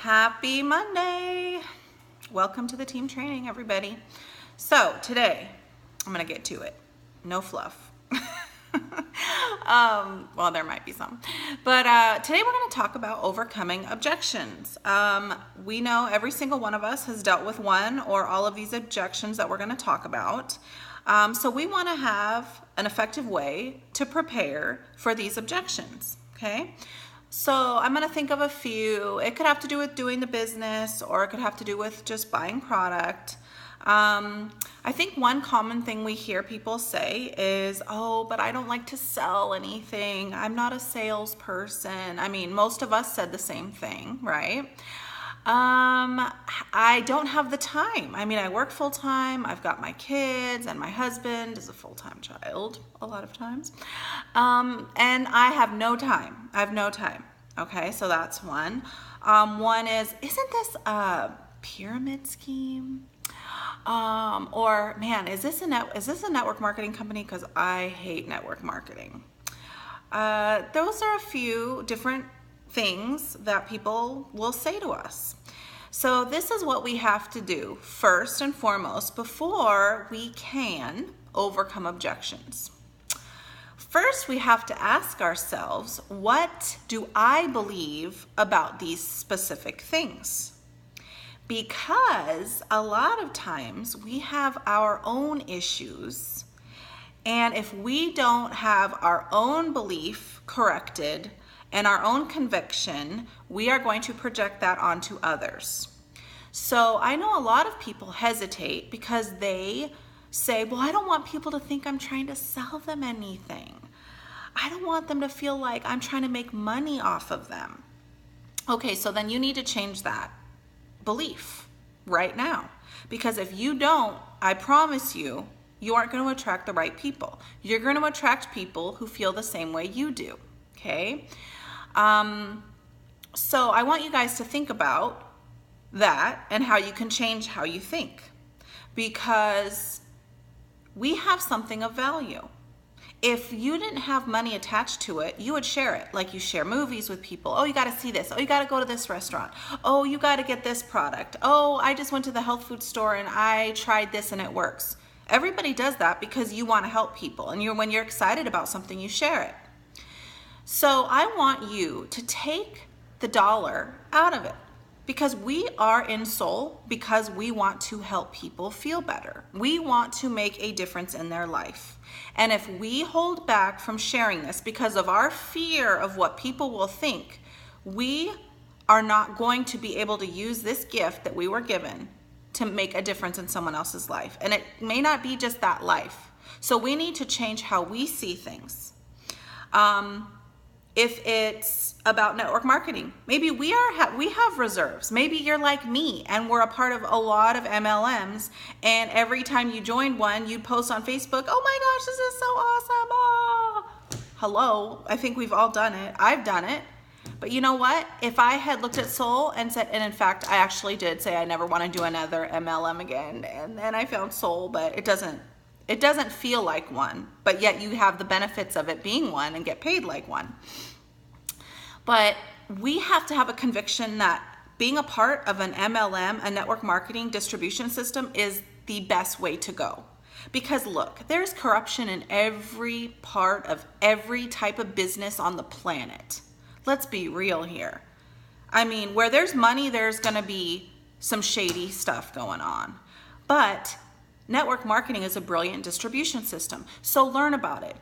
Happy Monday. Welcome to the team training, everybody. So today, I'm going to get to it. No fluff. Well, there might be some. But today we're going to talk about overcoming objections. We know every single one of us has dealt with one or all of these objections that we're going to talk about. So we want to have an effective way to prepare for these objections, okay? So I'm going to think of a few. It could have to do with doing the business, or it could have to do with just buying product. I think one common thing we hear people say is, oh, but I don't like to sell anything. I'm not a salesperson. I mean, most of us said the same thing, right? I don't have the time. I mean, I work full time. I've got my kids, and my husband is a full-time child a lot of times. And I have no time. I have no time. Okay, so that's one. One is, isn't this a pyramid scheme? Or man, is this a network marketing company? Because I hate network marketing. Those are a few different things that people will say to us. So this is what we have to do first and foremost before we can overcome objections. First, we have to ask ourselves, what do I believe about these specific things? Because a lot of times we have our own issues, and if we don't have our own belief corrected and our own conviction, we are going to project that onto others. So I know a lot of people hesitate because they say, well, I don't want people to think I'm trying to sell them anything. I don't want them to feel like I'm trying to make money off of them. Okay, so then you need to change that belief right now, because if you don't, I promise you, you aren't going to attract the right people. You're going to attract people who feel the same way you do. Okay, so I want you guys to think about that and how you can change how you think, because we have something of value. If you didn't have money attached to it, you would share it. Like you share movies with people. Oh, you got to see this. Oh, you got to go to this restaurant. Oh, you got to get this product. Oh, I just went to the health food store and I tried this and it works. Everybody does that because you want to help people. And when you're excited about something, you share it. So I want you to take the dollar out of it, because we are in soul because we want to help people feel better. We want to make a difference in their life. And if we hold back from sharing this because of our fear of what people will think, we are not going to be able to use this gift that we were given to make a difference in someone else's life. And it may not be just that life. So we need to change how we see things. If it's about network marketing, maybe we have reserves. Maybe you're like me and we're a part of a lot of MLMs, and every time you joined one, you'd post on Facebook, oh my gosh, this is so awesome. Oh. Hello, I think we've all done it. I've done it. But you know what? If I had looked at Soul and said, and in fact, I actually did say I never want to do another MLM again, and then I found Soul, but it doesn't feel like one, but yet you have the benefits of it being one and get paid like one. But we have to have a conviction that being a part of an MLM, a network marketing distribution system, is the best way to go. Because look, there's corruption in every part of every type of business on the planet. Let's be real here. I mean, where there's money, there's going to be some shady stuff going on. But network marketing is a brilliant distribution system. So learn about it.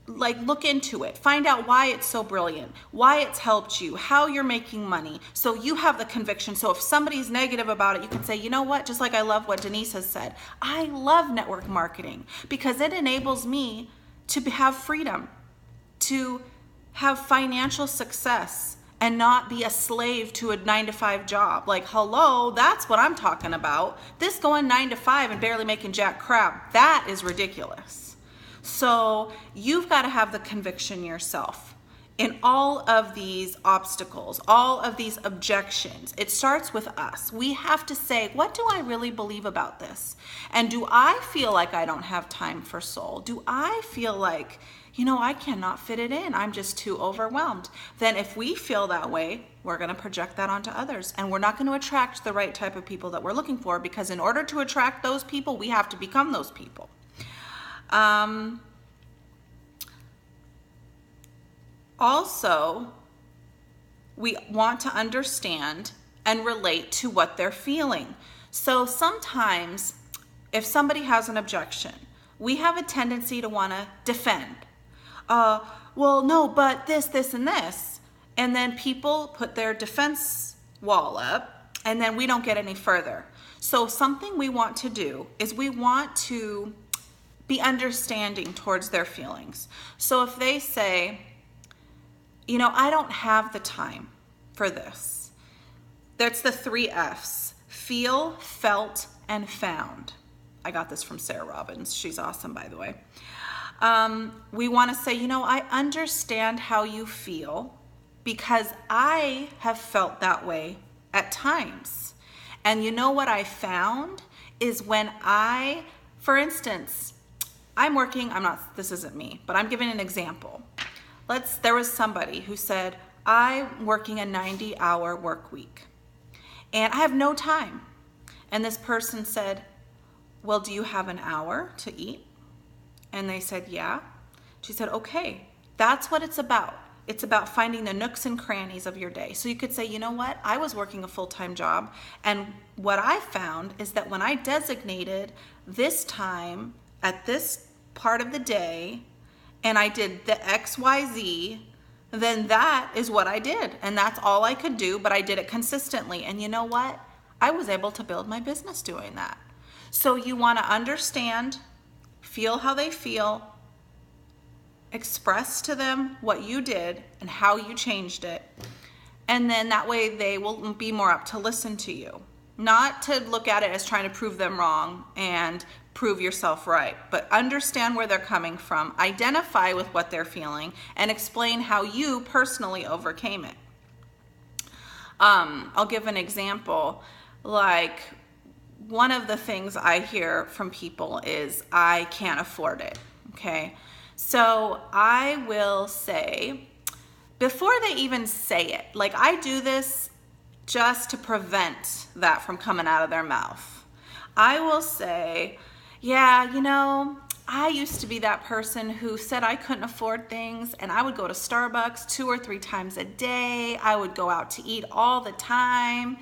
Like, look into it. Find out why it's so brilliant, why it's helped you, how you're making money. So you have the conviction. So if somebody's negative about it, you can say, you know what? Just like I love what Denise has said. I love network marketing because it enables me to have freedom, to have financial success, and not be a slave to a 9-to-5 job. Like, hello, that's what I'm talking about. This going 9 to 5 and barely making jack crap, that is ridiculous. So you've got to have the conviction yourself in all of these obstacles, all of these objections. It starts with us. We have to say, what do I really believe about this? And do I feel like I don't have time for Soul? Do I feel like, I cannot fit it in. I'm just too overwhelmed. Then if we feel that way, we're going to project that onto others. And we're not going to attract the right type of people that we're looking for, because in order to attract those people, we have to become those people. Also, we want to understand and relate to what they're feeling. So sometimes if somebody has an objection, we have a tendency to want to defend. Well, no, but this, and this. And then people put their defense wall up, and then we don't get any further. So something we want to do is we want to be understanding towards their feelings. So if they say, I don't have the time for this. That's the 3 F's: feel, felt, and found. I got this from Sarah Robbins. She's awesome, by the way. We want to say, I understand how you feel because I have felt that way at times. And what I found is when for instance, this isn't me, but I'm giving an example. There was somebody who said, I'm working a 90-hour work week and I have no time. And this person said, well, do you have an hour to eat? And they said, yeah. She said, okay, that's what it's about. It's about finding the nooks and crannies of your day. So you could say, you know what? I was working a full-time job, and what I found is that when I designated this time at this part of the day, and I did the XYZ, then that is what I did. And that's all I could do, but I did it consistently. And you know what? I was able to build my business doing that. So you want to understand, feel how they feel, express to them what you did and how you changed it. And then that way they will be more up to listen to you. Not to look at it as trying to prove them wrong and prove yourself right, but understand where they're coming from, identify with what they're feeling, and explain how you personally overcame it. I'll give an example. Like, one of the things I hear from people is, I can't afford it, okay? So I will say, before they even say it, like, I do this just to prevent that from coming out of their mouth. I will say, yeah, I used to be that person who said I couldn't afford things, and I would go to Starbucks 2 or 3 times a day. I would go out to eat all the time.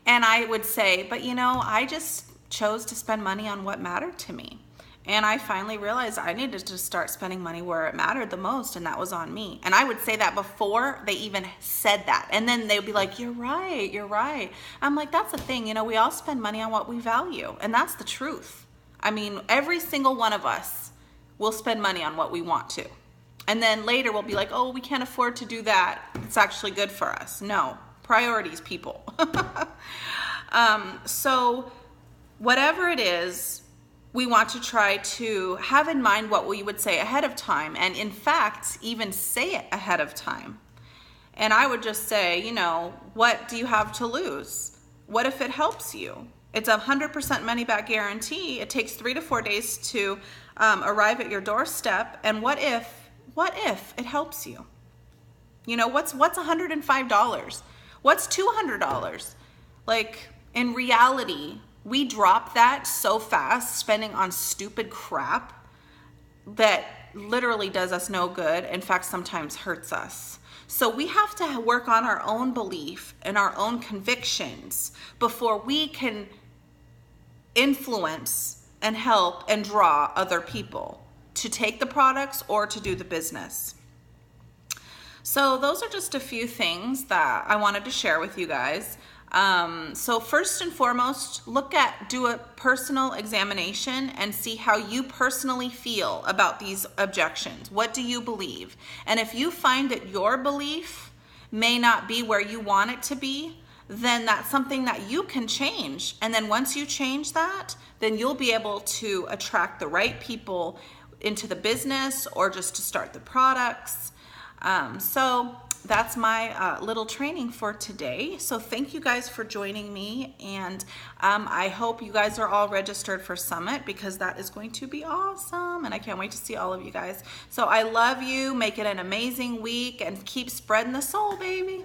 And I would say, but I just chose to spend money on what mattered to me. And I finally realized I needed to start spending money where it mattered the most, and that was on me. And I would say that before they even said that. And then they'd be like, you're right. I'm like, that's the thing, we all spend money on what we value. And that's the truth. I mean, every single one of us will spend money on what we want to. And then later we'll be like, oh, we can't afford to do that. It's actually good for us. No, priorities, people. So whatever it is, we want to try to have in mind what we would say ahead of time, and in fact, even say it ahead of time. And I would just say, what do you have to lose? What if it helps you? It's 100% money back guarantee. It takes 3 to 4 days to arrive at your doorstep. And what if it helps you? What's $105? What's $200? Like, in reality, we drop that so fast, spending on stupid crap that literally does us no good. In fact, sometimes hurts us. So we have to work on our own belief and our own convictions before we can influence and help and draw other people to take the products or to do the business. So those are just a few things that I wanted to share with you guys. So first and foremost, do a personal examination and see how you personally feel about these objections. What do you believe? And if you find that your belief may not be where you want it to be, then that's something that you can change. And then once you change that, then you'll be able to attract the right people into the business or just to start the products. So that's my little training for today. So thank you guys for joining me, and I hope you guys are all registered for Summit, because that is going to be awesome, and I can't wait to see all of you guys. So I love you. Make it an amazing week, and keep spreading the soul, baby.